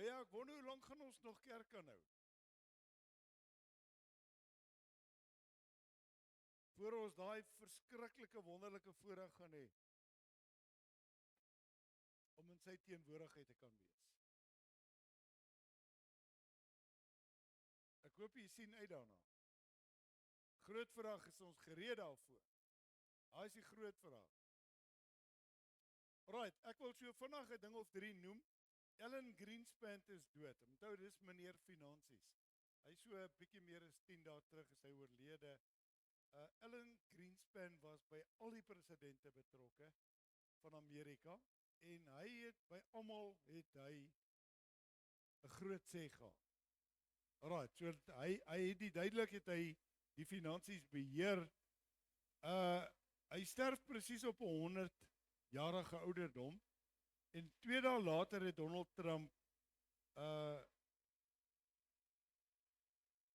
Maar ja, ek wonder hoe lank gaan ons nog kerk aanhou? Voor ons daai verskriklike wonderlike voorreg gaan hê om in sy teenwoordigheid te kan wees. Ek hoop jy sien uit daarna. Groot vraag, is ons gereed daarvoor? Daai is die groot vraag. Alright, ek wil so vinnig 'n ding of 3 noem. Alan Greenspan is dood. Onthou, dis meneer Finansies. Hy is so 'n bietjie meer as 10 dae terug is hy oorlede. Alan Greenspan was by al die presidente betrokke van Amerika en hy het by almal het hy 'n groot sê gehad. Alright, so hy het duidelik hy die finansies beheer. Hy sterf presies op 100 jarige ouderdom en 2 dae later het Donald Trump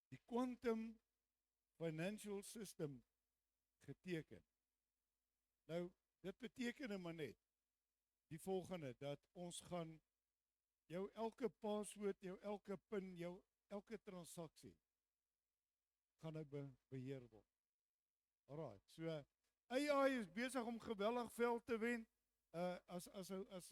die quantum financial system geteken. Nou, dit beteken maar net die volgende, dat ons gaan jou elke paswoord, jou elke pin, jou elke transaksie gaan nou beheer word. Alright, so AI is besig om geweldig veld te wen. As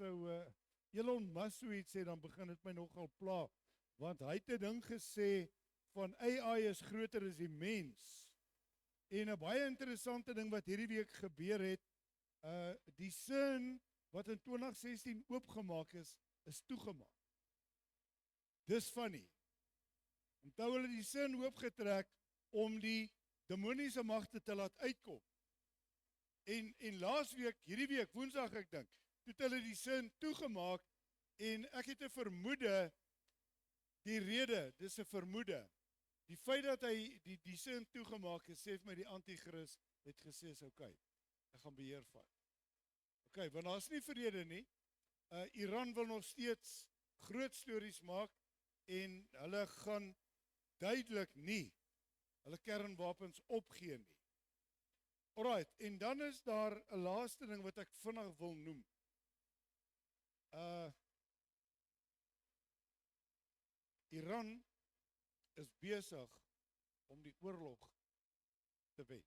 Elon Musk zoiets sê, dan begin dit my nogal pla, want hy het 'n ding gesê van AI is groter as die mens. En 'n baie interessante ding wat hierdie week gebeur het, die CERN wat in 2016 oopgemaak is toegemaak. Dis funny. Onthou hulle die CERN oopgetrek om die demoniese magte te laat uitkom. En laasweek, hierdie week, Woensdag ek dink, toe het hulle die CERN toegemaak en ek het 'n vermoede, die rede, dis 'n vermoede. Die feit dat hy die CERN toegemaak het, sê vir my die anti-kris het gesê is okay, ek gaan beheer vat. Okay, want daar's nie vrede nie. Iran wil nog steeds groot stories maak en hulle gaan duidelik nie hulle kernwapens opgee nie. Alright, en dan is daar 'n laaste ding wat ek vinnig wil noem. Iran is besig om die oorlog te wen.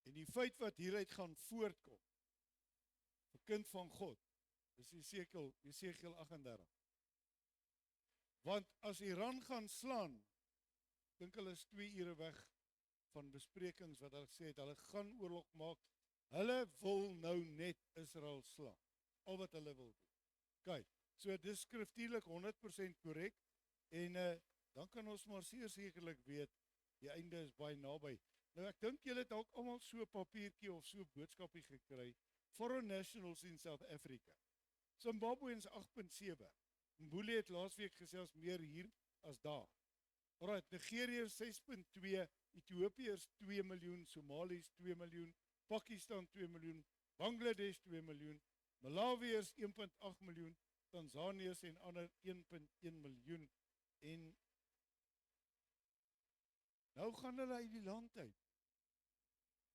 En die feit wat hieruit gaan voortkom, 'n kind van God, is Jesegiel 38. Want as Iran gaan slaan, dink hulle is 2 ure weg van besprekings wat hulle gesê het, hulle gaan oorlog maak. Hulle wil nou net Israel slaan. Al wat hulle wil doen. Kyk, so dis skriftuurlik 100% korrek en dan kan ons maar sekerlik weet die einde is baie naby. Nou ek dink julle het dalk almal so 'n papiertjie of so 'n boodskapie gekry. Foreign nationals in South Africa. Zimbabweans 8.7. Mbuli het laasweek gesê ons meer hier as daar. Alright, Nigerië is 6.2, Ethiopië is 2 miljoen, Somalië is 2 miljoen, Pakistan 2 miljoen, Bangladesh 2 miljoen, Malawi is 1.8 miljoen, Tanzanië en ander 1.1 miljoen. En nou gaan hulle uit die land uit.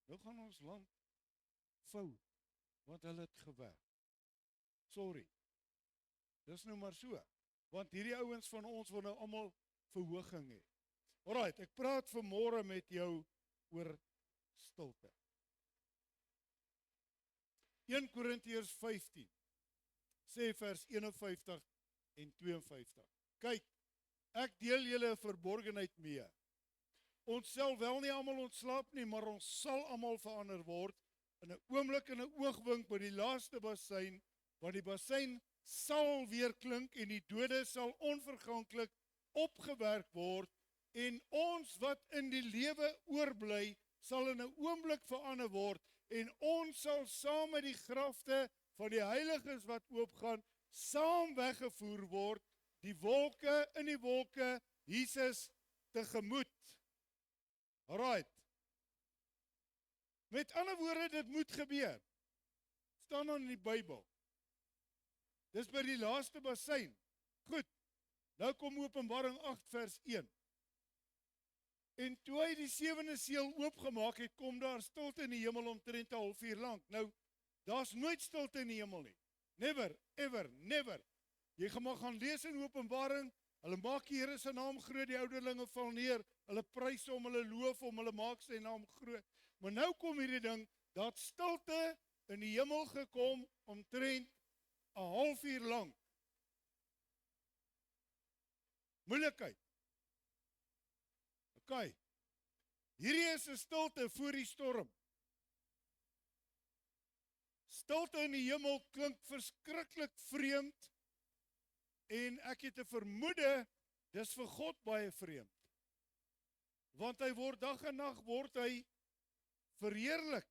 Nou gaan ons land vou, want hulle het gewerk. Sorry. Dis nou maar so, want hierdie ouens van ons wil nou almal verhoging hê. Alright, ek praat vanmôre met jou oor stilte. 1 Korintiërs 15 sê vers 51 en 52. Kyk, ek deel julle 'n verborgenheid mee. Ons sal wel nie almal ontslaap nie, maar ons sal almal verander word in 'n oomblik en 'n oogwink by die laaste bassein, want die bassein sal weer klink en die dode sal onverganklik opgewerk word en ons wat in die lewe oorbly sal in 'n oomblik verander word en ons sal saam met die grafte van die heiliges wat oopgaan saam weggevoer word in die wolke Jesus tegemoet. Alright. Met ander woorde, dit moet gebeur. Staan dan in die Bybel. Dis by die laaste bassein. Goed. Nou kom Openbaring 8 vers 1. En toe hy die 7de seël oopgemaak het, kom daar stilte in die hemel omtrent 'n halfuur lank. Nou, Daar's nooit stilte in die hemel nie. Never, ever, never. Jy gaan maar gaan lees in Openbaring, hulle maak die Here se naam groot, die ouderlinge val neer, hulle prys hom, hulle loof hom, hulle maak sy naam groot. Maar nou kom hierdie ding, dat stilte in die hemel gekom, omtrent 'n halfuur lank. Moeilikheid. OK. Hierdie is 'n stilte voor die storm. Stilte in die hemel klink verskriklik vreemd, en ek het 'n vermoede, dis vir God baie vreemd. Want hy word dag en nag word hy verheerlik.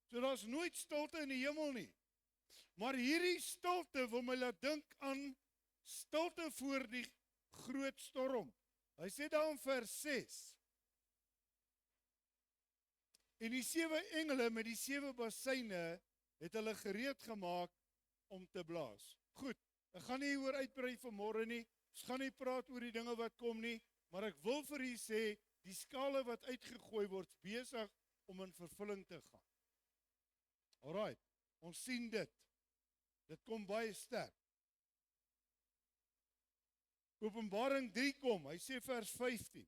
So daar's nooit stilte in die hemel nie. Maar hierdie stilte wil my laat dink aan stilte voor die groot storm. Hy sê daar in vers 6. En die 7 engele met die 7 basyne het hulle gereed gemaak om te blaas. Goed, ek gaan nie hieroor uitbrei vanmôre nie. Ons gaan nie praat oor die dinge wat kom nie, maar ek wil vir u sê, die skale wat uitgegooi word, besig om in vervulling te gaan. Alright, ons sien dit. Dit kom baie sterk. Openbaring 3 kom, hy sê vers 15.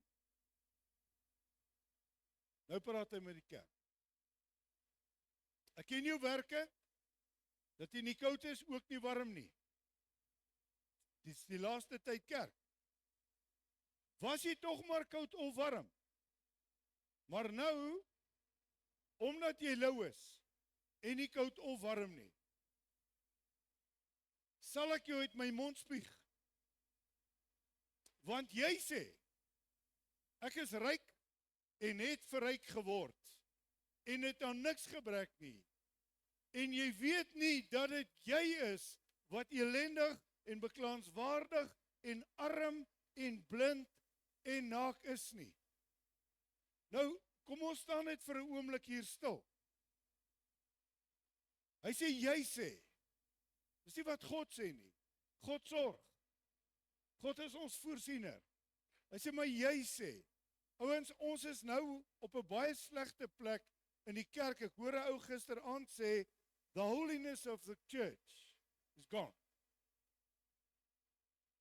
Nou praat hy met die kerk. Ek ken jou werke, dat jy nie koud is, ook nie warm nie. Dit is die laaste tyd kerk. Was jy tog maar koud of warm? Maar nou, omdat jy lou is, en nie koud of warm nie, sal ek jou uit my mond spieg. Want jy sê, ek is ryk en het verryk geword, en het aan niks gebrek nie, en jy weet nie dat dit jy is, wat elendig en beklaanswaardig, en arm, en blind, en naak is nie. Nou, kom ons staan net vir 'n oomblik hier stil. Hy sê, jy sê, dis nie wat God sê nie, God sorg. God is ons voorsiener. Hy sê, maar jy sê, ouens, ons is nou op 'n baie slegte plek in die kerk. Ek hoor 'n ou gisteraand sê, the holiness of the church is gone.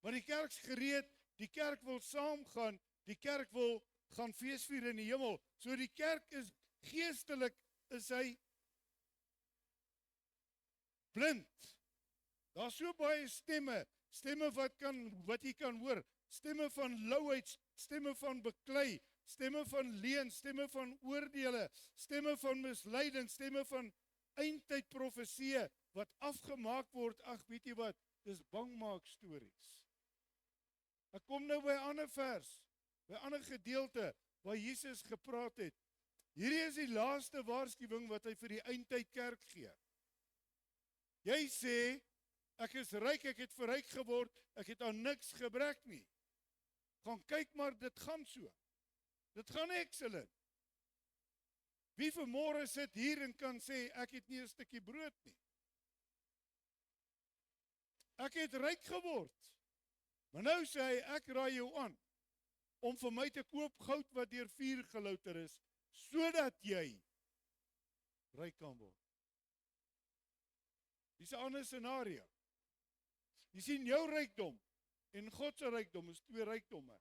Maar die kerk's gereed, die kerk wil saamgaan, die kerk wil gaan feesvier in die hemel. So die kerk is geestelik, is hy blind. Daar's so baie stemme wat jy kan hoor, stemme van louheid, stemme van beklei, stemme van leuen, stemme van oordeele, stemme van misleiding, stemme van eindtyd profeseë wat afgemaak word. Ag, weet jy wat? Dis bangmaak stories. Ek kom nou by 'n ander vers, by 'n ander gedeelte waar Jesus gepraat het. Hierdie is die laaste waarskuwing wat hy vir die eindtyd kerk gee. Jy sê, ek is ryk, ek het verryk geword, ek het aan niks gebrek nie. Gaan kyk maar, dit gaan so. Dit gaan excellent. Wie vanmôre sit hier en kan sê, ek het nie 'n stukkie brood nie. Ek het ryk geword. Maar nou sê hy, ek raai jou aan, om vir my te koop goud wat deur vuur gelouter is, sodat jy ryk kan word. Dis 'n ander scenario. Jy sien, jou rykdom en God se rykdom is twee rykdomme.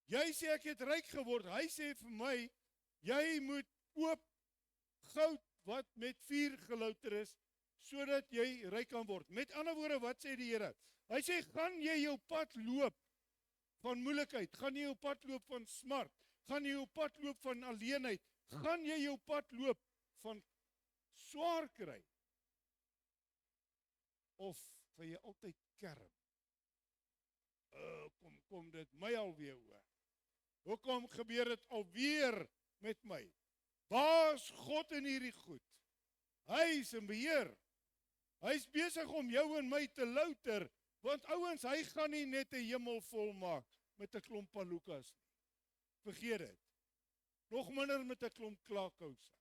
Jy sê ek het ryk geword, hy sê vir my, jy moet koop goud wat met vuur gelouter is, sodat jy ryk kan word. Met ander woorde, wat sê die Here? Hy sê, gaan jy jou pad loop van moeilikheid, gaan jy jou pad loop van smart, gaan jy jou pad loop van alleenheid, gaan jy jou pad loop van swaar kry, of vir jy altyd kerm? Kom dit my alweer oor? Hoekom gebeur dit alweer met my? Waar is God in hierdie goed? Hy is in beheer. Hy is besig om jou en my te louter, want ouens, hy gaan nie net 'n hemel volmaak met 'n klomp palukas nie. Vergeet dit. Nog minder met 'n klomp klaarkouse.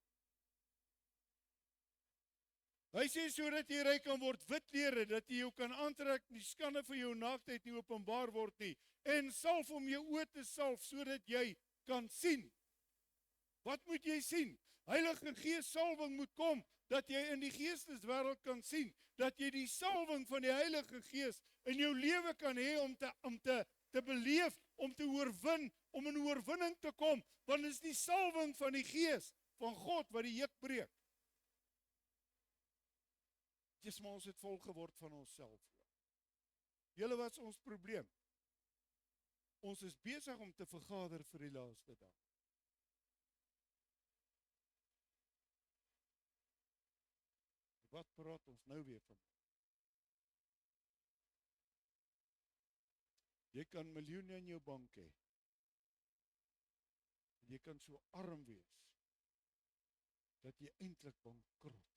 Hy sê sodat jy ryk kan word, wit klere, dat jy jou kan aantrek, die skande van jou naaktheid nie openbaar word nie, en salf om jou oë te salf, sodat jy kan sien. Wat moet jy sien? Heilige Gees salwing moet kom, dat jy in die geesteswêreld kan sien, dat jy die salwing van die Heilige Gees in jou lewe kan hê om te beleef, om te oorwin, om in oorwinning te kom, want dit is die salwing van die Gees van God wat die juk breek. Dis maar ons het vol geword van onsself. Julle, wat is ons probleem? Ons is besig om te vergader vir die laaste dag. Wat praat ons nou weer van? Jy kan miljoene in jou bank hê. Jy kan so arm wees, dat jy eintlik bankrot is.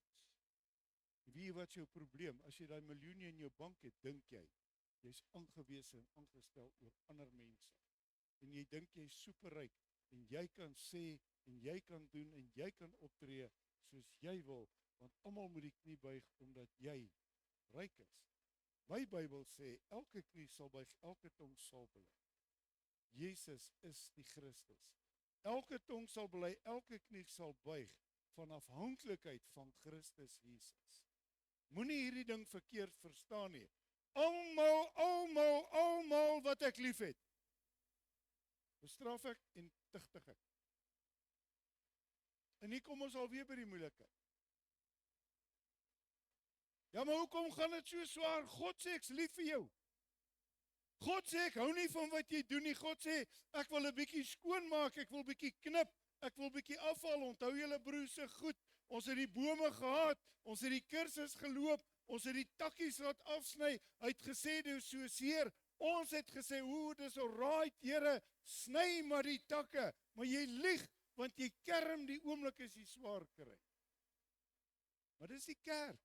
Wie wat jou probleem? As jy daai miljoene in jou bank het, dink jy's aangewese en aangestel oor ander mense. En jy dink jy's superryk, en jy kan sê, en jy kan doen, en jy kan optree soos jy wil, want almal moet die knie buig, omdat jy ryk is. My Bybel sê, elke knie sal buig, elke tong sal bely. Jesus is die Christus. Elke tong sal bely, elke knie sal buig, van afhanklikheid van Christus Jesus. Moenie hierdie ding verkeerd verstaan nie. Almal wat ek lief het, bestraf ek en tigtig ek. En hier kom ons alweer by die moeilikheid. Ja, maar hoekom gaan dit so swaar? God sê, ek's lief vir jou. God sê, ek hou nie van wat jy doen nie. God sê, ek wil 'n bietjie skoonmaak, ek wil 'n bietjie knip, ek wil 'n bietjie afval. Onthou julle broer se goed. Ons het die bome gehad, ons het die kursus geloop, ons het die takkies laat afsny. Hy het gesê, dis so seer. Ons het gesê, dis alright, Here, sny maar die takke. Maar jy lieg, want jy kerm die oomblik as jy swaar kry. Maar dis die kerk.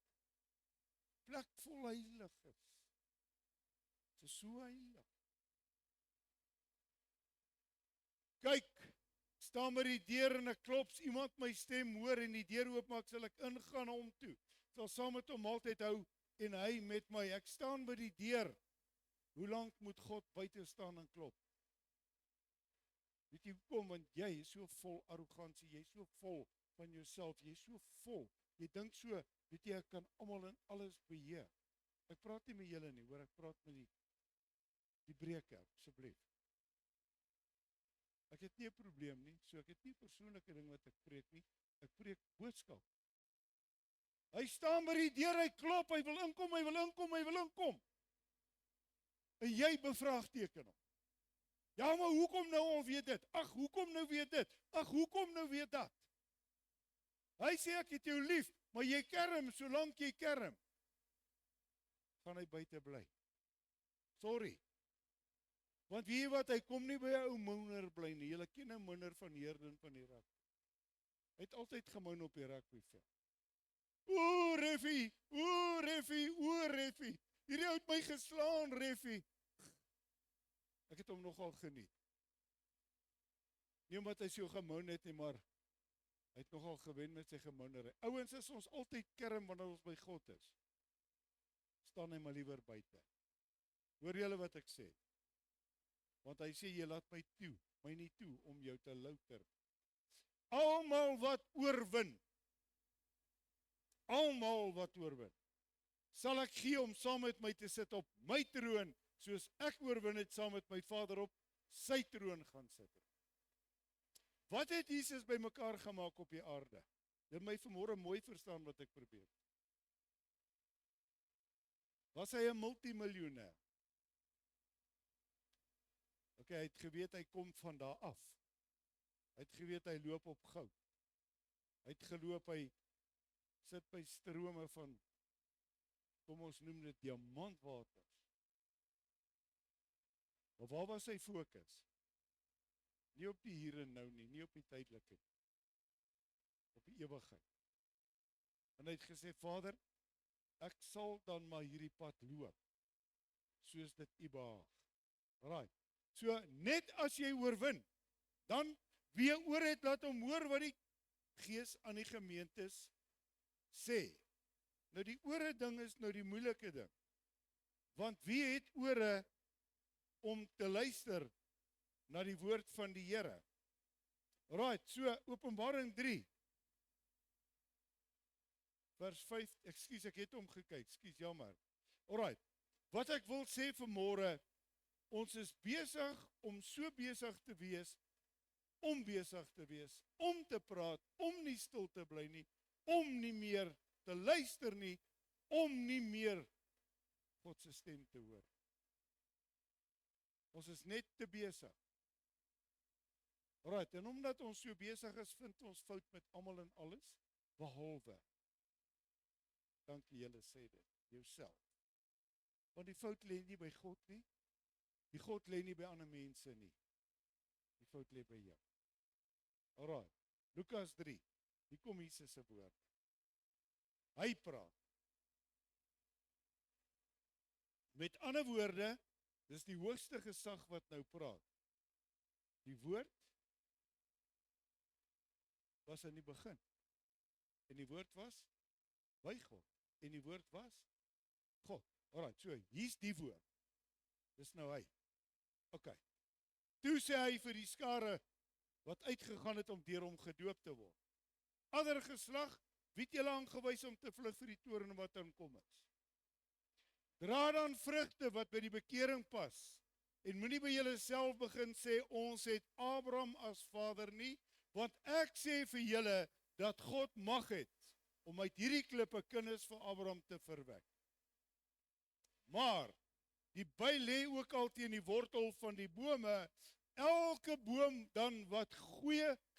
Plek vol heiliges. Dit is so heilig. Kyk, staan by die deur en ek klop, iemand my stem hoor en die deur oopmaak, sal ek ingaan hom toe. Sal saam met hom altyd hou en hy met my. Ek staan by die deur. Hoe lank moet God buite staan en klop? Weet jy hoekom? Want jy is so vol arrogansie, jy is so vol van jouself, jy is so vol. Jy dink so, weet jy, ek kan almal en alles beheer. Ek praat nie met julle nie, hoor, ek praat met die breekkerk, asseblief. Ek het nie 'n probleem nie, so ek het nie persoonlike ding wat ek preek nie, ek preek boodskap. Hy staan by die deur, hy klop, hy wil inkom, hy wil inkom, hy wil inkom. En jy bevraagteken hom. Ja, maar hoekom nou alweer dit? Ag, hoekom nou weer dit? Ag, hoekom nou weer dat? Hy sê, ek het jou lief, maar jy kerm, solank jy kerm, gaan hy buite bly. Sorry. Want weet jy wat, hy kom nie by 'n ou moiner bly nie. Julle ken 'n moiner van Heerden van die rugby. Hy het altyd gemoun op die rugbyveld. O, Reffie, o, Reffie, o, Reffie. Hierdie ou het my geslaan, Reffie. Ek het hom nogal geniet. Nie omdat hy so gemoun het nie, maar hy het nogal gewen met sy gemounery. Ouens, is ons altyd kerm wanneer ons by God is. Staan hy maar liewer buite. Hoor julle wat ek sê? Want hy sê, jy laat my nie toe om jou te louter. Almal wat oorwin, sal ek gee om saam met my te sit op my troon, soos ek oorwin het saam met my Vader op sy troon gaan sit. Wat het Jesus bymekaar gemaak op die aarde? Jy my vanmôre mooi verstaan wat ek probeer. Was hy 'n multimiljonair? Hy het geweet hy kom van daar af. Hy het geweet hy loop op goud. Hy het geloop, hy sit by strome van, kom ons noem dit diamantwaters. Maar waar was sy fokus? Nie op die hier en nou nie, nie op die tydelike nie. Op die ewigheid. En hy het gesê, Vader, ek sal dan maar hierdie pad loop, soos dit U behaag. Right. So, net as jy oorwin, dan wie oor het, laat hom hoor wat die Gees aan die gemeentes sê. Nou die ore ding is nou die moeilike ding. Want wie het ore om te luister na die woord van die Here? Alright, so Openbaring 3 vers 5, ek het hom gekyk, jammer. Alright, wat ek wil sê vanmôre, ons is besig om so besig te wees, om besig te wees, om te praat, om nie stil te bly nie, om nie meer te luister nie, om nie meer God se stem te hoor. Ons is net te besig. Alright, en omdat ons so besig is, vind ons fout met almal en alles, behalwe, dankie julle sê dit, jouself. Want die fout lê nie by God nie, die God lê nie by ander mense nie, die fout lê by jou. Alright, Lukas 3, hier kom Jesus se woord. Hy praat. Met ander woorde, dis die hoogste gesag wat nou praat. Die woord was in die begin. En die woord was by God. En die woord was God. Alright, so hier's die woord. Dis nou hy. OK. Toe sê hy vir die skare wat uitgegaan het om deur hom gedoop te word. Ander geslag, wie het julle aangewys om te vlug vir die toorn wat aankom is? Dra dan vrugte wat by die bekering pas. En moenie by julleself begin sê, ons het Abraham as vader nie, want ek sê vir julle, dat God mag het, om uit hierdie klippe kinders vir Abraham te verwek. Maar, die by lê ook al teen die wortel van die bome, elke boom dan wat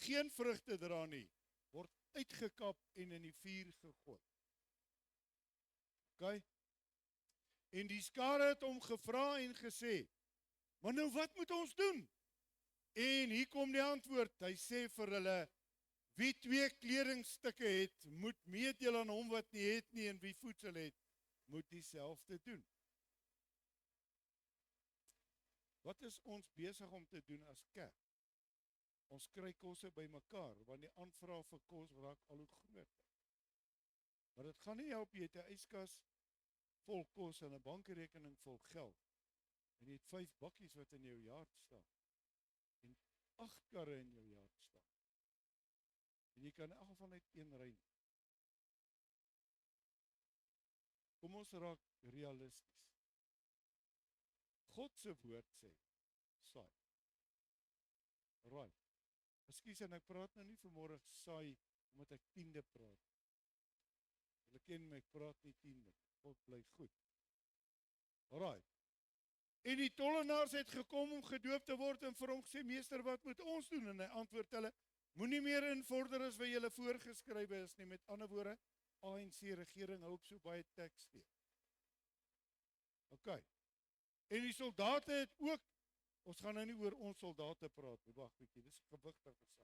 geen vrugte dra nie, word uitgekap en in die vuur gegooi. OK? En die skare het hom gevra en gesê, maar nou wat moet ons doen? En hier kom die antwoord, hy sê vir hulle, wie 2 kledingstukke het, moet meet julle aan hom wat nie het nie, en wie voedsel het, moet dieselfde doen. Wat is ons besig om te doen as kerk? Ons kry kosse by mekaar, want die aanvraag vir kos raak al hoe groter. Maar dit gaan nie help, jy het 'n yskas vol kos en 'n bankrekening vol geld. En jy het 5 bakkies wat in jou yard staan. En 8 karre in jou yard staan. En jy kan in elk geval net 1 ry. Kom ons raak realisties. God se woord sê, saai. Right. Ekskuus, en ek praat nou nie vanmôre saai, omdat ek 10de praat. Julle ken my, ek praat nie 10de. God bly goed. Alright. En die tollenaars het gekom om gedoop te word en vir hom gesê, meester, wat moet ons doen? En hy antwoord hulle, moenie meer invorder as wat julle voorgeskrywe is nie. Met ander woorde, ANC regering hou op so baie teks steek. OK. En die soldate het ook, ons gaan nou nie oor ons soldate praat nie, wag bietjie, dis 'n gewigtige saak.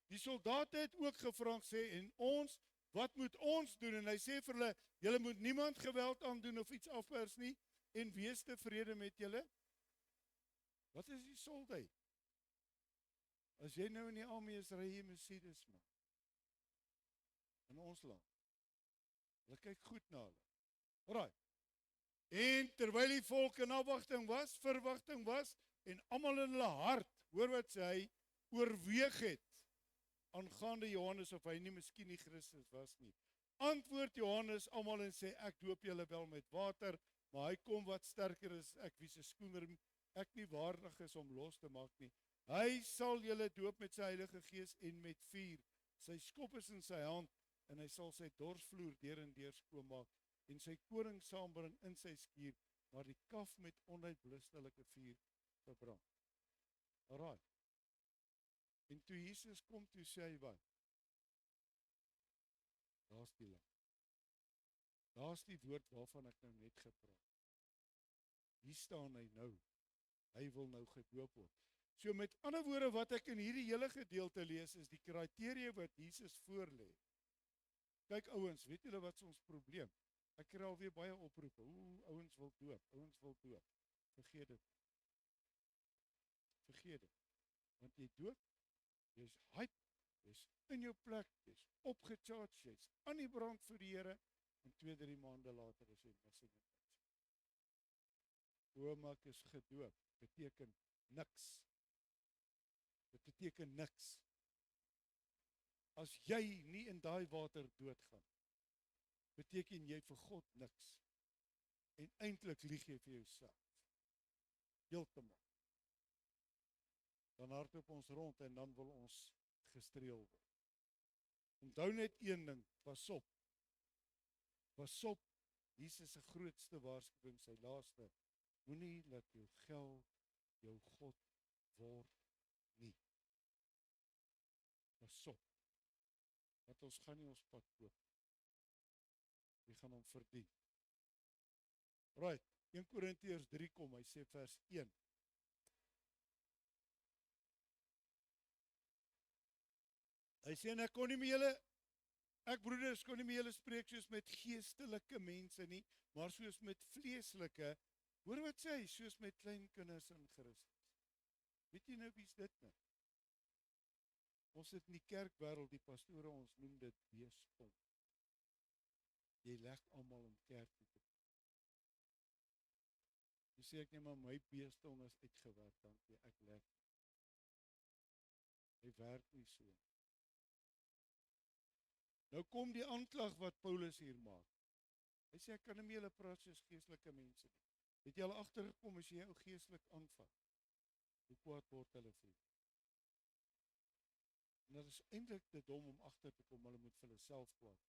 Die soldate het ook gevra sê, en ons, wat moet ons doen? En hy sê vir hulle, julle moet niemand geweld aandoen of iets afpers nie, en wees tevrede met julle. Wat is die soldheid? As jy nou in die army is, ry jy Mercedes, man. In ons land. Hulle kyk goed na hulle. Alright. En terwyl die volk in verwagting was, en almal in hulle hart, hoor wat sê hy, oorweeg het, aangaande Johannes, of hy nie miskien nie Christus was nie. Antwoord Johannes almal en sê, ek doop julle wel met water, maar hy kom wat sterker is, ek wie se skoener ek nie waardig is om los te maak nie. Hy sal julle doop met sy Heilige Gees en met vuur. Sy skop is in sy hand, en hy sal sy dorsvloer deur en deur skoon maak, en sy koring saambring in sy skuur, maar die kaf met onuitblustelike vuur verbrand. Alraai. En toe Jesus kom, toe sê hy wat? Daar's die lam. Daar's die woord waarvan ek nou net gepraat. Hier staan hy nou. Hy wil nou gedoop word. So met ander woorde wat ek in hierdie hele gedeelte lees, is die kriteria wat Jesus voorlê. Kyk ouens, weet julle wat is ons probleem? Ek kry alweer baie oproepe. Ouens wil doop, ouens wil doop. Vergeet dit. Vergeet dit. Want jy doop, jy's hype, jy's in jou plek, jy's opgecharge, jy's aan die brand vir die Here, en 2-3 maande later is jy missing in action. Oom, ek is gedoop, beteken niks. Dit beteken niks. as jy nie in daai water doodgaan, beteken jy vir God niks. En eintlik lieg jy vir jouself. Heeltemal. Dan hardloop ons rond en dan wil ons gestreel word. Onthou net een ding, pas op. Pas op, Jesus se grootste waarskuwing, sy laaste, moenie laat jou geld jou God word nie. Pas op, want ons gaan nie ons pad koop. Jy gaan hom verdien. Right, 1 Korintiërs 3 kom, hy sê vers 1. Hy sê, en ek broeders kon nie meer julle spreek soos met geestelike mense nie, maar soos met vleeslike, hoor wat sê hy, soos met klein kinders in Christus. Weet jy nou wie's dit nou? Ons het in die kerkwêreld, die pastore, ons noem dit beespond. Jy leg almal in kerk toe. Jy sê ek nie, maar my beestong is uitgewerk, dankie, ek leg. Hy werk nie so. Nou kom die aanklag wat Paulus hier maak. Hy sê, ek kan nie meer julle praat soos geestelike mense nie. Het jy al agtergekom as jy jou geestelik aanvat? Hoe kwaad word hulle vir jou? En dit is eintlik te dom om agter te kom, hulle moet vir hulle self kwaad.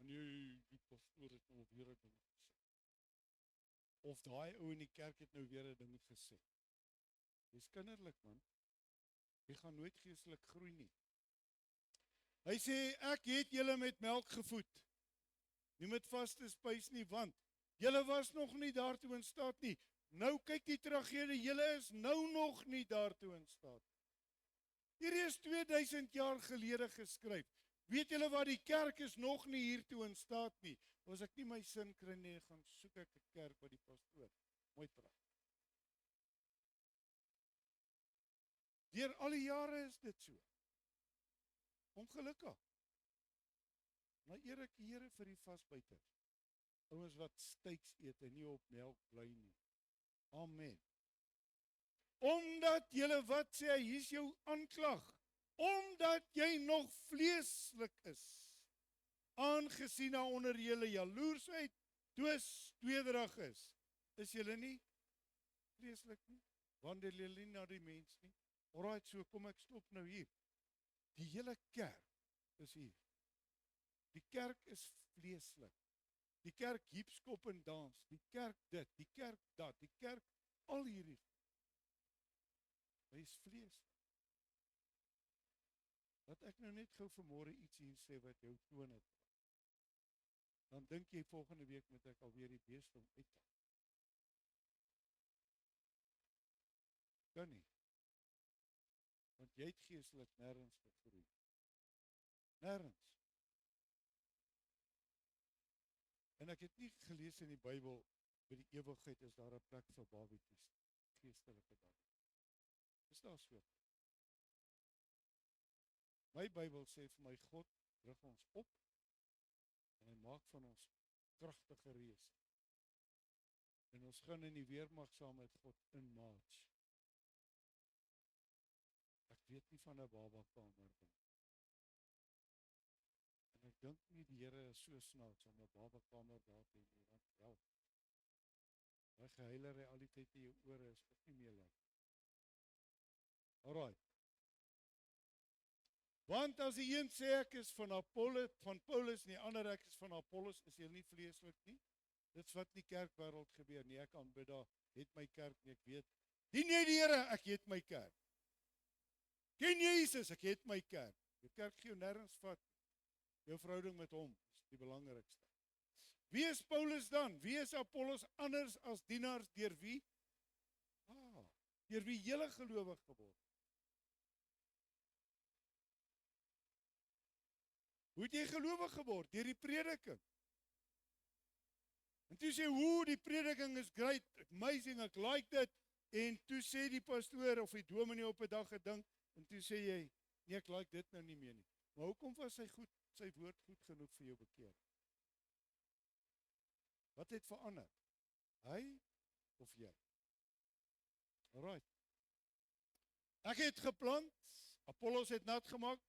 En die pastoor het nou weer 'n ding gesê. Of daai ou in die kerk het nou weer 'n ding gesê. Dis kinderlik, man. Jy gaan nooit geestelik groei nie. Hy sê, ek het julle met melk gevoed, nie met vaste spys nie, want julle was nog nie daartoe in staat nie. Nou kyk die tragedie, julle is nou nog nie daartoe in staat. Hierdie is 2000 jaar gelede geskryf. Weet julle wat, die kerk is nog nie hiertoe in staat nie. As ek nie my sin kry nie, gaan soek ek 'n kerk by die pastoor. Mooi praat. Deur al die jare is dit so. Ongelukkig. Maar eer ek die Here vir die vasbyters. Ouens wat steaks eet en nie op melk bly nie. Amen. Omdat julle, wat sê hy, hier's jou aanklag. Omdat jy nog vleeslik is. Aangesien daar onder julle jaloersheid, twis, tweedrag is julle nie vleeslik nie. Wandel julle nie na die mens nie. Alright, so kom ek stop nou hier. Die hele kerk is hier. Die kerk is vleeslik. Die kerk hipskop en dans. Die kerk dit, die kerk dat, die kerk al hierdie. Hy is vleeslik. Wat ek nou net gou vanmôre iets hier sê wat jou toon het. Dan dink jy volgende week moet ek alweer die beesdom uithaal. Kan nie. Want jy het geestelik nêrens gegroei. Nêrens. En ek het nie gelees in die Bybel, by die ewigheid is daar 'n plek vir babatjies, geestelike babatjies. Is daar so? My Bybel sê vir my, God rig ons op, en hy maak van ons kragtige reëse. En ons gaan in die weermag saam met God in march. Ek weet nie van 'n babakamer nie. En ek dink nie die Here is so snaaks om 'n babakamer daar te hê, want wel, my geheile realiteit in jou ore is ook nie meer lekker. Alright. Want as die een sê ek is van Paulus en die ander ek is van Apollos, is jy nie vleeslik nie? Dit's wat in die kerkwêreld gebeur nie. Ek aanbid daar, het my kerk nie, ek weet. Dien jy die Here, ek het my kerk. Ken Jesus, ek het my kerk. Jou kerk gee jou nêrens vat. Jou verhouding met hom is die belangrikste. Wie is Paulus dan? Wie is Apollos anders as dienaars deur wie? Deur wie julle gelowig geword. Hoe het jy gelowig geword? Deur die prediking. En toe sê, die prediking is great, amazing, ek like dit. En toe sê die pastoor of die dominee op 'n dag gedink, en toe sê jy, nee, ek like dit nou nie meer nie. Maar hoekom was sy woord goed genoeg vir jou bekeer? Wat het verander? Hy of jy? Alright. Ek het geplant, Apollos het nat gemaak,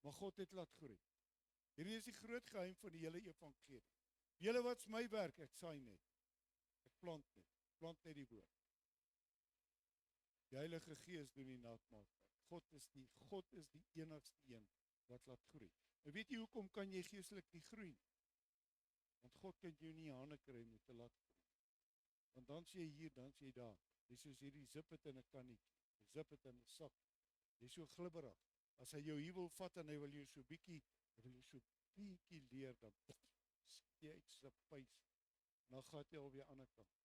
maar God het laat groei. Hierdie is die groot geheim van die hele evangelie. Julle wat's my werk, ek saai net. Ek plant net die woord. Die Heilige Gees doen die natmaak. God is die enigste een wat laat groei. En weet jy hoekom kan jy geestelik nie groei nie? Want God kan jou nie hande kry om te laat groei. Want dan sê jy hier, dan sê jy daar. Jy soos hierdie zip het in 'n kannetjie, zip het in 'n sak. Jy so glibberig. As hy jou hier wil vat en hy wil jou so bietjie leer, dan skiet jy uit sy puis. Dan gaan jy alweer aan die ander kant.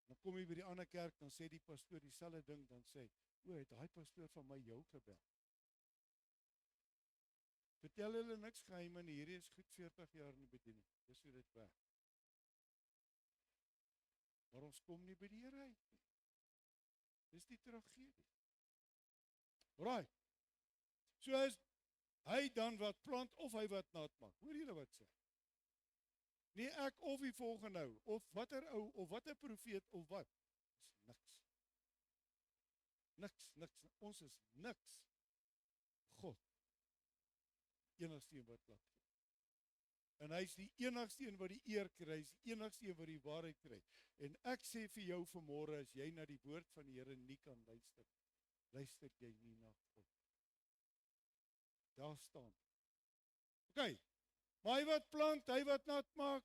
Dan kom jy by die ander kerk, dan sê die pastoor dieselfde ding, dan sê hy, het daai pastoor van my jou gebel. Vertel hulle niks geheim en hierdie is goed 40 jaar in die bediening. Dis hoe dit werk. Maar ons kom nie by die Here uit nie. Dis die tragedie. Right. So is hy dan wat plant of hy wat nat maak. Hoor julle wat sê? Nie ek of die volgende ou, of watter ou, of watter profeet, of wat. Dis niks. Ons is niks. God. Enigste een wat laat gee. En hy is die enigste een wat die eer kry, hy is die enigste een wat die waarheid kry. En ek sê vir jou vanmôre, as jy na die woord van die Here nie kan luister, luister jy nie na God. Daar staan. OK, maar hy wat plant, hy wat nat maak,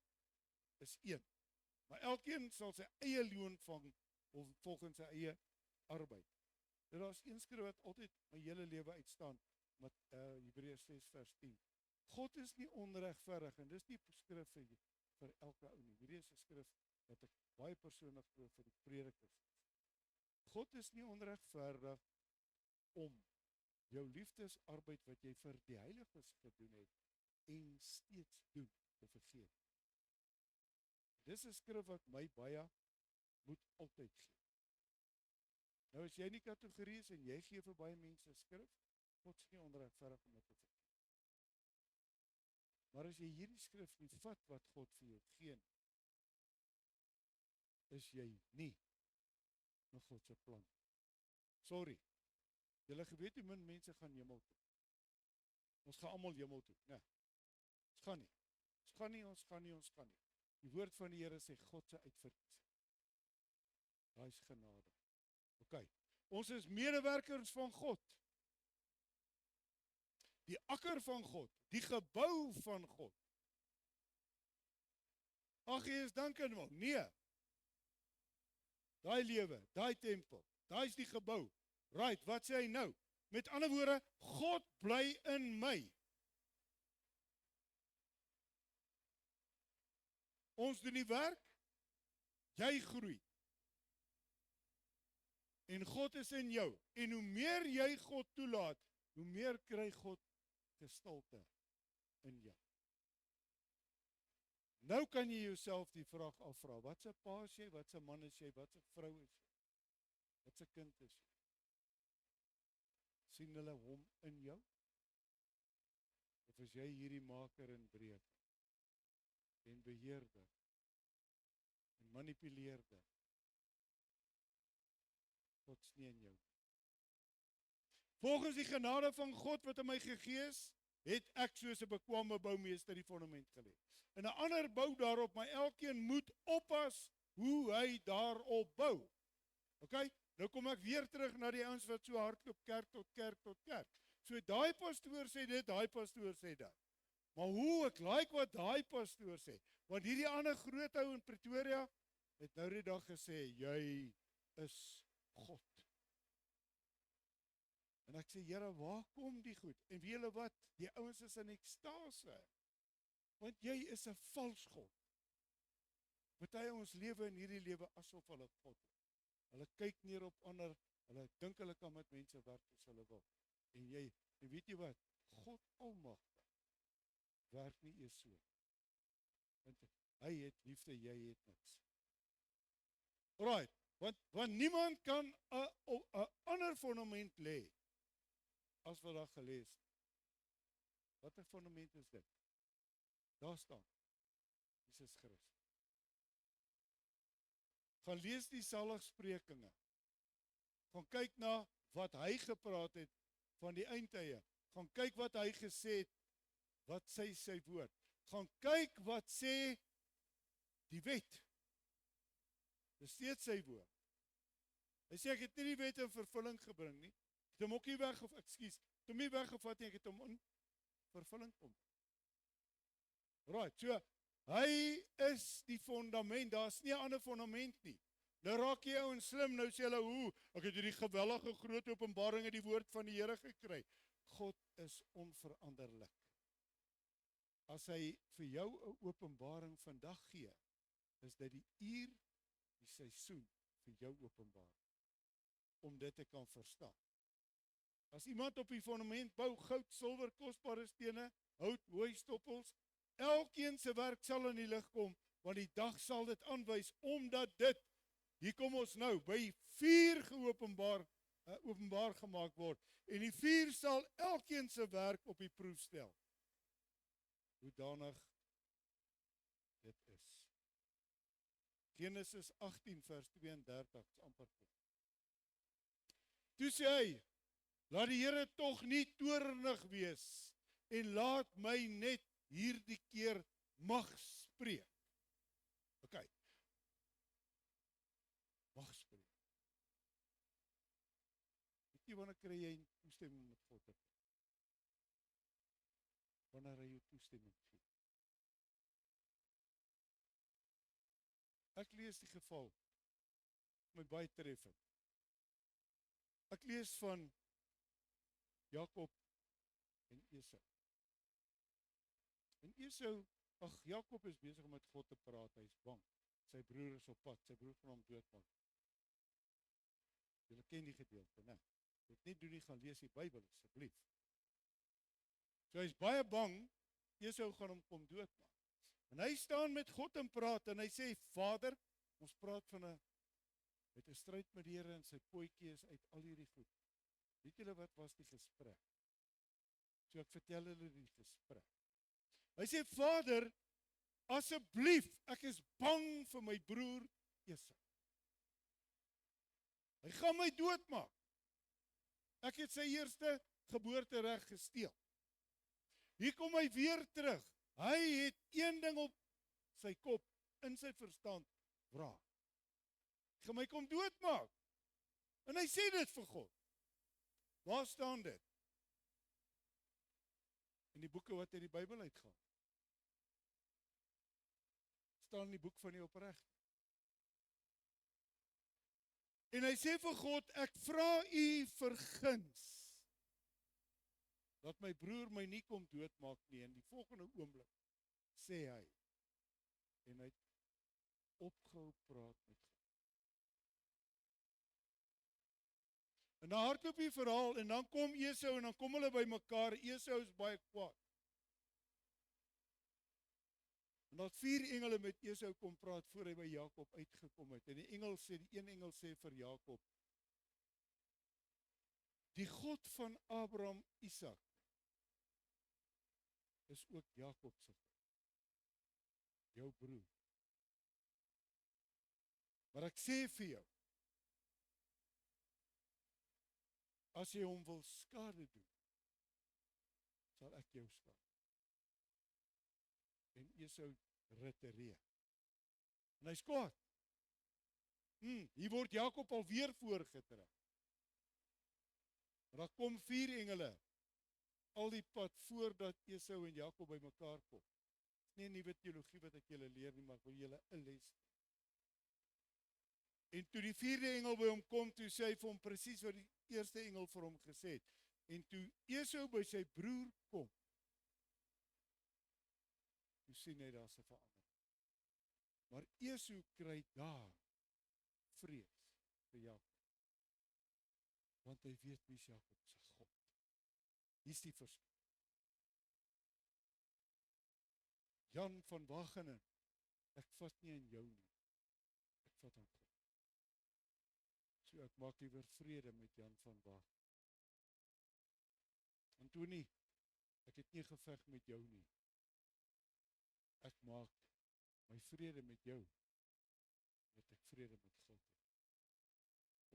is een. Maar elkeen sal sy eie loon vang, of volgens sy eie arbeid. Daar is een skrif wat altyd my hele lewe uitstaan, met Hebreërs 6 vers 10. God is nie onregverdig, en dis nie skrif vir elke ou nie. Hierdie is 'n skrif wat ek baie persoonlik glo vir die predikers. God is nie onregverdig om jou liefdesarbeid wat jy vir die heiliges gedoen het, en steeds doen of vergeet. Dis 'n skrif wat my baie moet altyd gee. Nou as jy nie kategorie is en jy gee vir baie mense skrif, God is nie onregverdig om dit te vergeet. Maar as jy hierdie skrif nie vat wat God vir jou gee, is jy nie na God se plan. Sorry. Julle geweet hoe min mense gaan hemel toe. Ons gaan almal hemel toe. Nee. Ons gaan nie. Die woord van die Here sê God se uitverkiesing. Daai is genade. OK. Ons is medewerkers van God. Die akker van God, die gebou van God. Ag, jy is dank aan hom. Nee. Daai lewe, daai tempel, daai is die gebou. Right, wat sê hy nou? Met ander woorde, God bly in my. Ons doen die werk, jy groei. En God is in jou. En hoe meer jy God toelaat, hoe meer kry God gestalte in jou. Nou kan jy jouself die vraag afvra, wat se pa is jy, wat se man is jy, wat se vrou is jy, wat se kind is jy? Sien hulle hom in jou? Of is jy hierdie maker en breker, en beheerder, en manipuleerder? God is nie in jou. Volgens die genade van God wat aan my gegee is, het ek soos 'n bekwame boumeester die fondament gelê. En 'n ander bou daarop, maar elkeen moet oppas hoe hy daarop bou. OK? Nou kom ek weer terug na die ouens wat so hardloop kerk tot kerk tot kerk. So daai pastoor sê dit, daai pastoor sê dat. Maar hoe ek like wat daai pastoor sê, want hierdie ander groot ou in Pretoria het nou die dag gesê, jy is God. En ek sê, Here, waar kom die goed? En weet julle wat? Die ouens is in ekstase. Want jy is 'n vals God. Party ons lewe in hierdie lewe asof hulle God is. Hulle kyk neer op ander, hulle dink hulle kan met mense werk soos hulle wil. En weet jy wat? God almagtig werk nie eers so. Want hy het liefde, jy het niks. Alright, want niemand kan 'n ander fondament lê as wat daar gelees. Wat 'n fondament is dit? Daar staan Jesus Christus. Gaan lees die saligsprekinge. Gaan kyk na wat hy gepraat het van die eindtye. Gaan kyk wat hy gesê het, wat sê sy woord. Gaan kyk wat sê die wet. Dis steeds sy woord. Hy sê ek het nie die wet in vervulling gebring nie. Ek het hom ook nie hom nie weggevat nie, ek het hom in vervulling kom. Right, so hy is die fondament, daar's nie 'n ander fondament nie. Nou raak jy ouens slim, nou sê hulle, ek het hierdie geweldige groot openbaring in die woord van die Here gekry. God is onveranderlik. As hy vir jou 'n openbaring vandag gee, is dit die uur, die seisoen vir jou openbaring, om dit te kan verstaan. As iemand op die fondament bou, goud, silwer, kosbare stene, hout, hooi, stoppels, elkeen se werk sal in die lig kom, want die dag sal dit aanwys, omdat dit, hier kom ons nou, by vuur openbaar gemaak word, en die vuur sal elkeen se werk op die proef stel. Hoedanig dit is. Genesis 18 vers 32, is amper kom. Toe sê hy, laat die Here tog nie toornig wees, en laat my net hierdie keer mag spreek. OK. Mag spreek. Weet jy wanneer kry jy toestemming met God? Wanneer hy jou toestemming gee. Ek lees die geval, my baie treffend. Ek lees van Jakob en Esau. En Esau, Jakob is besig om met God te praat, hy is bang. Sy broer is op pad, sy broer gaan hom doodmaak. Julle ken die gedeelte, né? Dit nie doen nie, gaan lees die Bybel asseblief. So hy is baie bang, Esau gaan hom kom doodmaak. En hy staan met God en praat, en hy sê, Vader, ons praat van met 'n stryd met die Here, en sy potjie is uit al hierdie goed. Weet julle wat was die gesprek? So ek vertel hulle die gesprek. Hy sê, Vader, asseblief, ek is bang vir my broer Esau. Hy gaan my doodmaak. Ek het sy eerste geboortereg gesteel. Hier kom hy weer terug. Hy het een ding op sy kop, in sy verstand, wraak. Hy gaan my kom doodmaak. En hy sê dit vir God. Waar staan dit? In die boeke wat uit die Bybel uitgaan. Staan in die boek van die opregte. En hy sê vir God, ek vra u verguns, dat my broer my nie kom doodmaak nie. En die volgende oomblik, sê hy, en hy het opgehou praat met God. En dan hardloop die verhaal, en dan kom Esau, en dan kom hulle by mekaar. Esau is baie kwaad. En dat 4 engele met Esau kom praat, voor hy by Jakob uitgekom het. En die een engel sê vir Jakob, die God van Abraham, Isak, is ook Jakob se God, jou broer. Maar ek sê vir jou, as jy hom wil skade doen, sal ek jou skade. En Esau retireer. En hy is kwaad. Hier word Jakob alweer voorgetrek. Maar daar kom 4 engele, al die pad voordat Esau en Jakob by mekaar kom. Dit is nie 'n nuwe teologie wat ek julle leer nie, maar ek wil julle 'n les. En toe die 4de engel by hom kom, toe sê hy vir hom presies wat die eerste engel vir hom gesê het. En toe Esau by sy broer kom, toe sien hy daar's 'n verandering. Maar Esau kry daar vrees vir Jakob. Want hy weet wie is Jakob se God. Hier's die verskil. Jan van Wagenen, ek vat nie aan jou nie. Ek vat aan God. So ek maak liewer vrede met Jan van Wagenen. Antonie, ek het nie geveg met jou nie. Ek maak my vrede met jou, dat ek vrede met God het.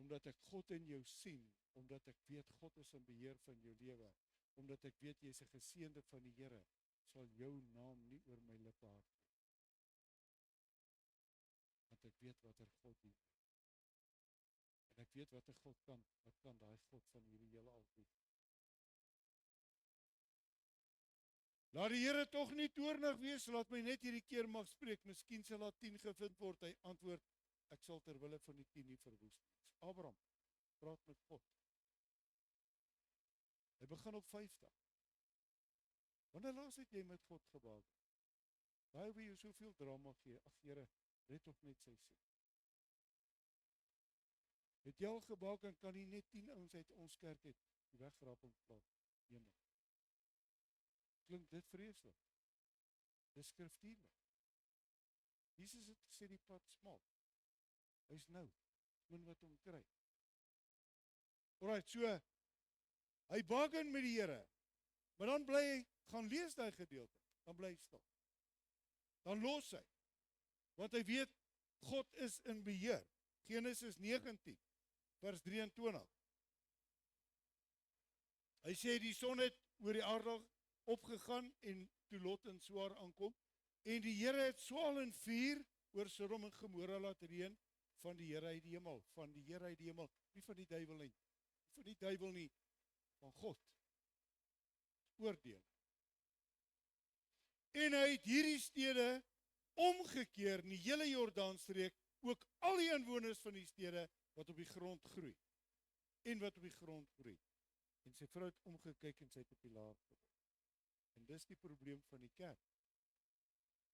omdat ek God in jou sien, omdat ek weet God is in beheer van jou lewe, omdat ek weet jy is 'n geseënde van die Here, sal jou naam nie oor my lippe hardloop. Want ek weet wat God doen. En ek weet wat God kan, wat kan daai God van hierdie hele al doen. Laat die Here tog nie toornig wees, laat my net hierdie keer mag spreek, miskien sal daar 10 gevind word. Hy antwoord, ek sal ter wille van die 10 nie verwoes nie. Abraham praat met God. Hy begin op 50. Wanneer laas het jy met God gebaak? Waar wil jy soveel drama gee? Ag Here, red tog net sy seun. Het jy al gebaak en kan nie net 10 ouens uit ons kerk het die wegraping plaas? Hemel. Klink dit vreeslik? Dis skriftuurlik. Jesus het gesê die pad smal. Hy's nou, min wat hom kry. Alright, so, hy bargain met die Here, maar dan bly hy, gaan lees daai gedeelte, dan bly hy stil. Dan los hy, want hy weet, God is in beheer. Genesis 19, vers 23. Hy sê die son het oor die aarde opgegaan en toe Lot en swaar aankom, en die Here het swaal en vuur oor Sodom en Gomorra laat reën van die Here uit die hemel, van die Here uit die hemel, nie van die duiwel nie, van die duiwel nie, van God. Oordeel. En hy het hierdie stede omgekeer in die hele Jordaanstreek, ook al die inwoners van die stede wat op die grond groei, en wat op die grond groei. En sy vrou het omgekyk en sy het op die laar gebly. En dis die probleem van die kerk.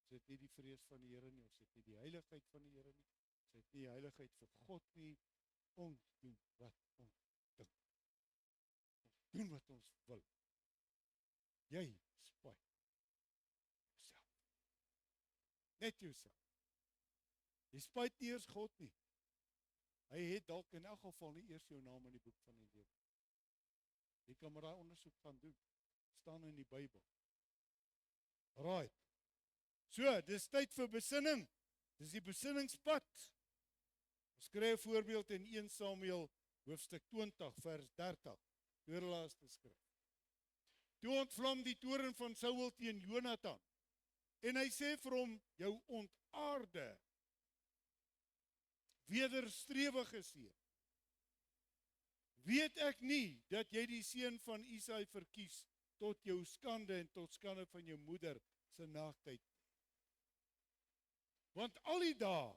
Ons het nie die vrees van die Here nie, ons het nie die heiligheid van die Here nie, ons het nie die heiligheid vir God nie, ons doen wat ons dink. Ons doen wat ons wil. Jy spyt jouself. Net jouself. Jy spyt nie eers God nie. Hy het dalk in elk geval nie eers jou naam in die boek van die lewe. Jy kan maar daai ondersoek gaan doen. Staan in die Bybel. Alright. So, dis tyd vir besinning. Dis die besinningspad. Ons kry 'n voorbeeld in 1 Samuel hoofstuk 20 vers 30. Deur laaste skrif. Toe ontvlam die toorn van Saul teen Jonatan. En hy sê vir hom, jou ontaarde, wederstrewige seun. Weet ek nie dat jy die seun van Isaai verkies tot jou skande en tot skande van jou moeder se naaktheid. Want al die dae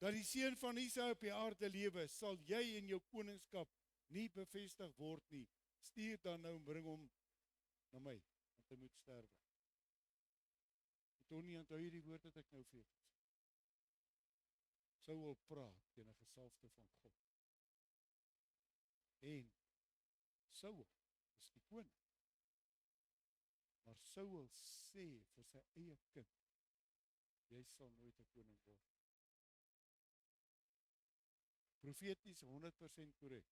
dat die seun van Isaai op die aarde lewe, sal jy in jou koningskap nie bevestig word nie. Stuur dan nou en bring hom na my, want hy moet sterwe. Toe nie onthou jy die woord wat ek nou vir jou gesê. Saul praat teen 'n gesalfde van God. En Saul is die koning. Maar Saul sê vir sy eie kind, jy sal nooit 'n koning word. Profeties 100% korrek.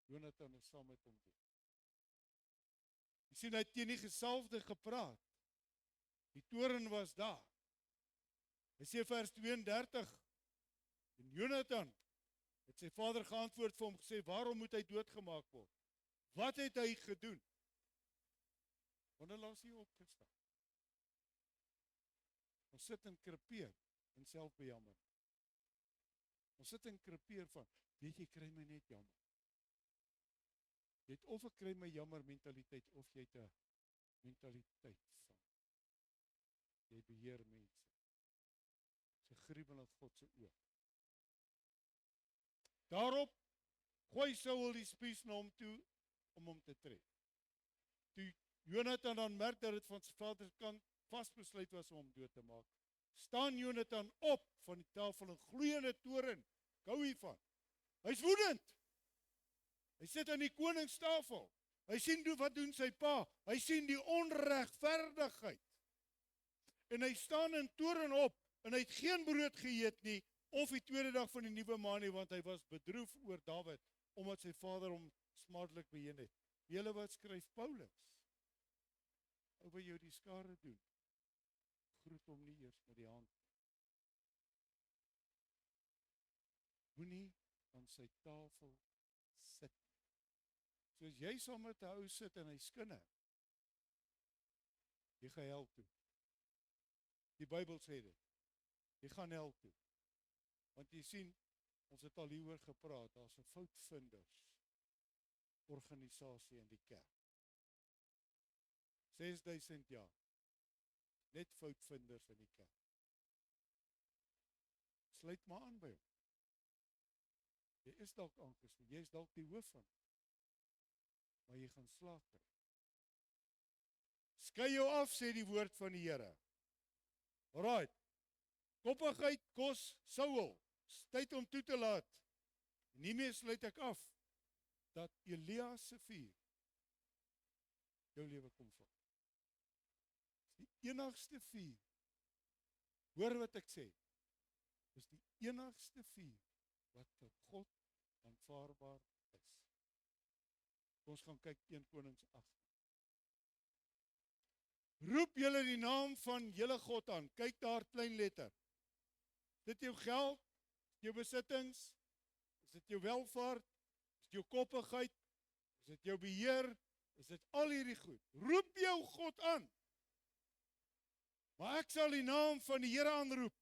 Jonatan is saam met hom doen. Jy sien, hy het teen die gesalfde gepraat. Die toorn was daar. Hy sê vers 32, en Jonatan het sy vader geantwoord vir hom gesê, waarom moet hy doodgemaak word? Wat het hy gedoen? Wanneer laas hy opgestaan? Ons sit en krepeer en selfbejammer. Ons sit en krepeer van, weet jy, kry my net jammer. Jy het of ek kry my jammer mentaliteit, of jy het 'n mentaliteit van, jy beheer mense. Dis 'n gruwel in God se oë. Daarop gooi Saul die spies na hom toe om hom te tref. Toe Jonatan dan merk dat dit van sy vader se kant vasbesluit was om hom dood te maak, staan Jonatan op van die tafel in gloeiende toorn. Hou hiervan. Hy's woedend. Hy sit aan die koningstafel. Hy sien wat doen sy pa. Hy sien die onregverdigheid. En hy staan in toorn op en hy het geen brood geëet nie, of die tweede dag van die nuwe maan nie, want hy was bedroef oor Dawid, omdat sy vader hom smadelik beheer het. Julle wat skryf Paulus, ou wat jou die skare doen, groet hom nie eers met die hand. Moenie aan sy tafel sit. So as jy saam met 'n ou sit en hy skinne, jy gaan hel toe. Die Bybel sê dit. Jy gaan hel toe. Want jy sien, ons het al hieroor gepraat, daar's 'n foutvinders organisasie in die kerk. 6000 jaar. Net foutvinders in die kerk. Sluit maar aan by hom. Jy is dalk aangestel, jy is dalk die hoof van, maar jy gaan slaag kry. Skei jou af, sê die woord van die Here. Alright. Koppigheid kos Saul. Tyd om toe te laat. Nie meer sluit ek af dat Elia se vuur jou lewe kom vul. Dis die enigste vuur. Hoor wat ek sê. Dis die enigste vuur wat vir God aanvaarbaar is. Ons gaan kyk 1 Konings 8. Roep julle die naam van julle God aan. Kyk daar klein letter. Is dit jou geld? Is dit jou besittings? Is dit jou welvaart? Is dit jou koppigheid? Is dit jou beheer? Is dit al hierdie goed? Roep jou God aan. Maar ek sal die naam van die Here aanroep.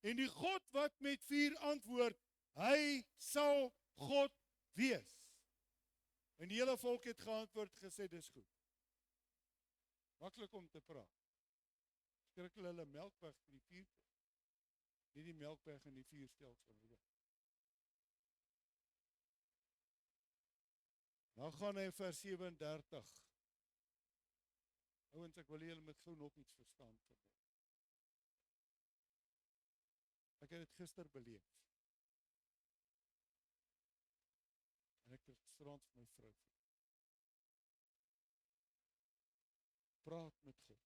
En die God wat met vuur antwoord, hy sal God wees. En die hele volk het geantwoord gesê, dis goed. Maklik om te praat. Skrik hulle melk weg in die vuur. Nie die melk weg in die vuurstelsel nie. Nou gaan hy in vers 37. Ouens, ek wil julle met gou nog iets verstaan vandag. Ek het dit gister beleef. En ek het strand vir my vrou. Praat met God.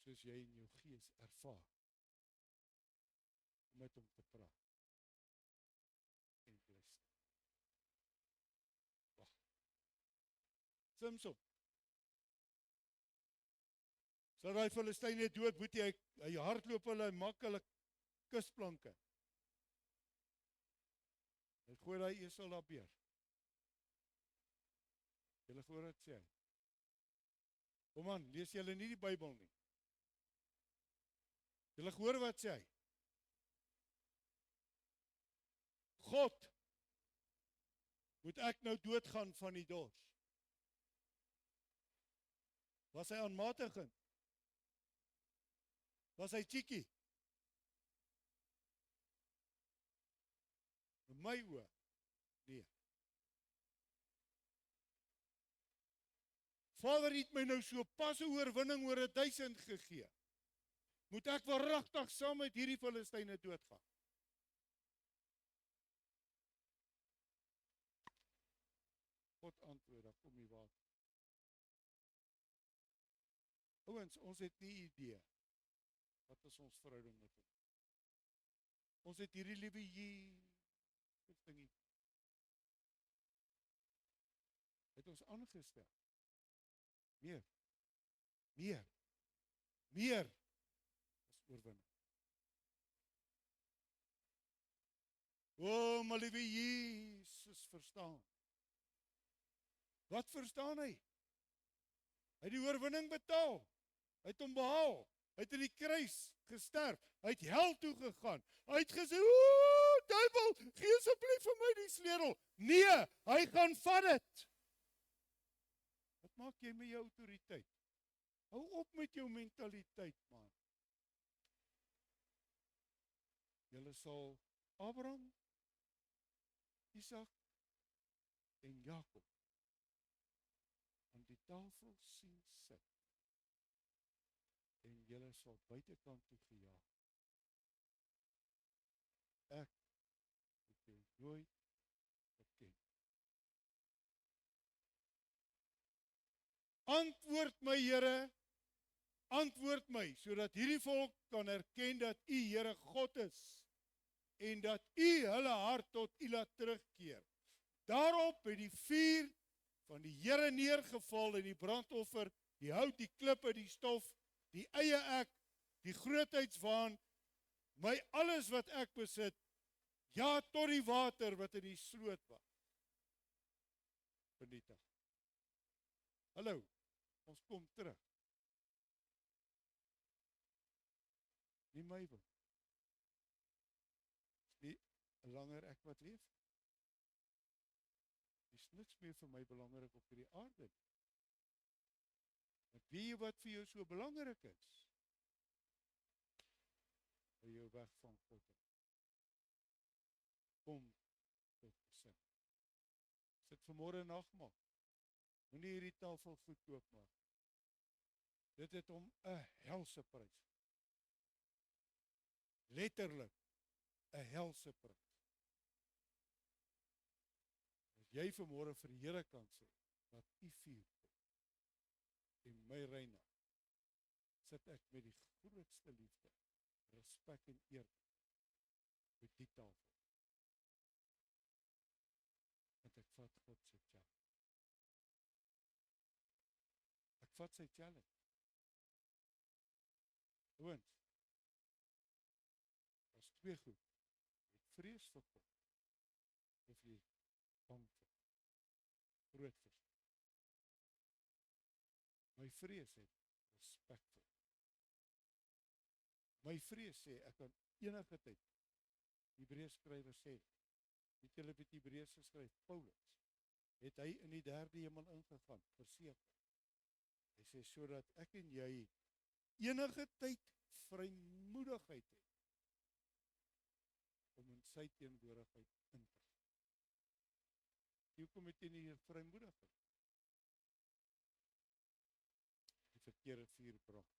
Soos jy in jou gees ervaar. Om met hom te praat. En luister. Wag. Samson. So daai Filistyn net dood, moet hy hardloop hulle en maak hulle kusplanke. Hy gooi daai esel daar beer. Julle hoor wat sê hy. Kom aan, lees julle nie die Bybel nie. Julle hoor wat sê hy. God, moet ek nou doodgaan van die dors? Was hy aanmatigend? Was hy cheeky? In my oë, nee. Vader het my nou so pas 'n oorwinning oor 1000 gegee. Moet ek waaragtig saam met hierdie Filistyne doodgaan? God antwoord, dan kom die water. Ouens, ons het nie idee wat is ons verhouding met hom. Ons het hierdie liewe dingie. Het ons aangestel. Meer as oorwinning. O, my liewe Jesus, verstaan. Wat verstaan hy? Hy het die oorwinning betaal. Hy het hom behaal. Hy het in die kruis gesterf. Hy het hel toe gegaan. Hy het gesê, "O, duiwel, gee asseblief vir my die sleutel." Nee, hy gaan vat dit. Wat maak jy met jou autoriteit? Hou op met jou mentaliteit, man. Julle sal Abraham, Isak en Jakob aan die tafel sien sit. En julle sal buitekant toe gejaag. Ek het jou nooit geken. Antwoord my, Here, antwoord my, sodat hierdie volk kan erken dat U, Here, God is, en dat U hulle hart tot U laat terugkeer. Daarop het die vuur van die Here neergeval en die brandoffer, die hout, die klippe, die stof, die eie ek, die grootheidswaan, my alles wat ek besit, ja, tot die water wat in die sloot was, vernietig. Hallo, ons kom terug. Nie my wil. Is nie langer ek wat leef. Is niks meer vir my belangrik op hierdie aarde. Want weet jy wat vir jou so belangrik is? Vir jou weg van God. Kom tot besin. Sit vanmôre nagmaal. Moenie hierdie tafel goedkoop maak. Dit het om 'n helse prys. Letterlik 'n helse prys. As jy vanmôre vir die Here kan sê, dat U vuur en my reinig, sit ek met die grootste liefde, respek en eer met die tafel. Want ek vat God se challenge. Ek vat sy challenge. Ouens, as twee goed, ek vrees vir God, of jy bang vir groot verstaan. My vrees het respek vir. My vrees sê, ek kan enige tyd, Hebreërs skrywer sê, weet julle wat Hebreërs geskryf, Paulus, het hy in die derde hemel ingegaan, verseker. Hy sê, sodat ek en jy enige tyd vrymoedigheid het, om in sy teenwoordigheid in te gaan. Hoekom het jy nie vrymoedigheid? Die verkeerde vuur brand.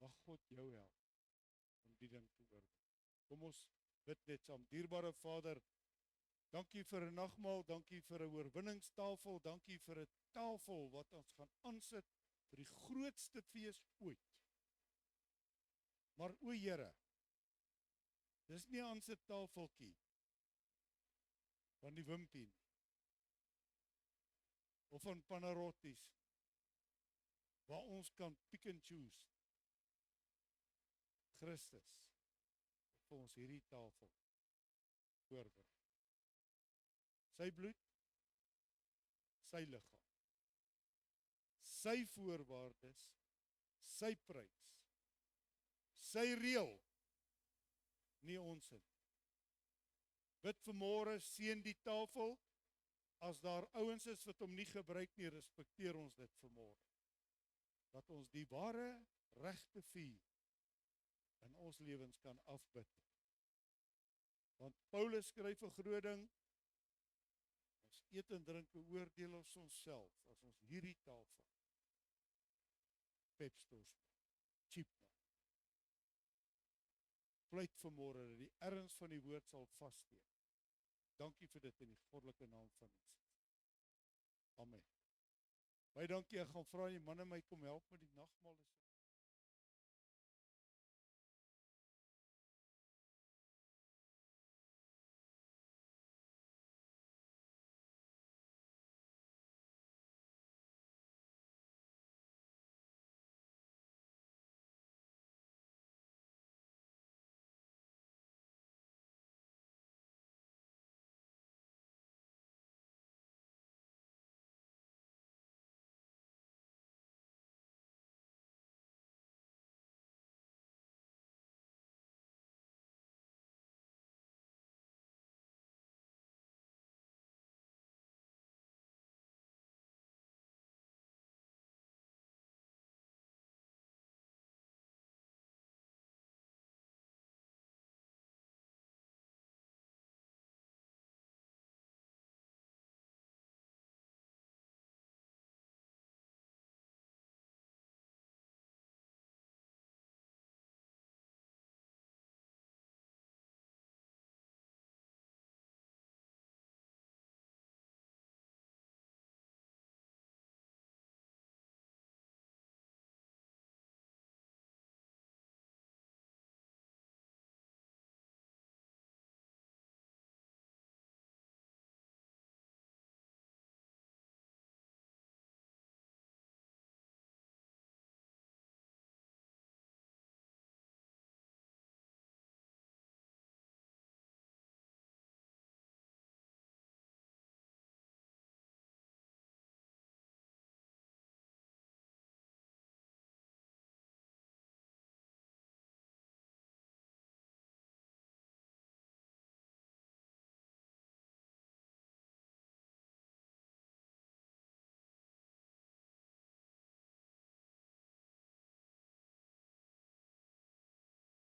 Mag God jou help om die ding te oorwin. Kom ons bid net saam. Dierbare Vader, dankie vir 'n nagmaal, dankie vir 'n oorwinningstafel, dankie vir 'n tafel wat ons gaan aansit vir die grootste fees ooit. Maar o Here, dis nie aan 'n tafeltjie van die Wimpie of van Panarottis waar ons kan pick and choose. Christus vir ons hierdie tafel voorberei. Sy bloed, sy liggaam, sy voorwaardes, sy prys, sy reël, nie ons in. Bid vanmôre, seën die tafel, as daar ouens is wat hom nie gebruik nie, respekteer ons dit vanmôre. Dat ons die ware regte vuur in ons lewens kan afbid. Want Paulus skryf 'n groot ding, ons eet en drink beoordeel ons onsself, as ons hierdie tafel pepstos, cheap maak. Pleit vanmôre dat die erns van die woord sal vassteek. Dankie vir dit in die goddelike naam van Jesus. Amen. Baie dankie, ek gaan vra die manne my kom help met die nagmaal.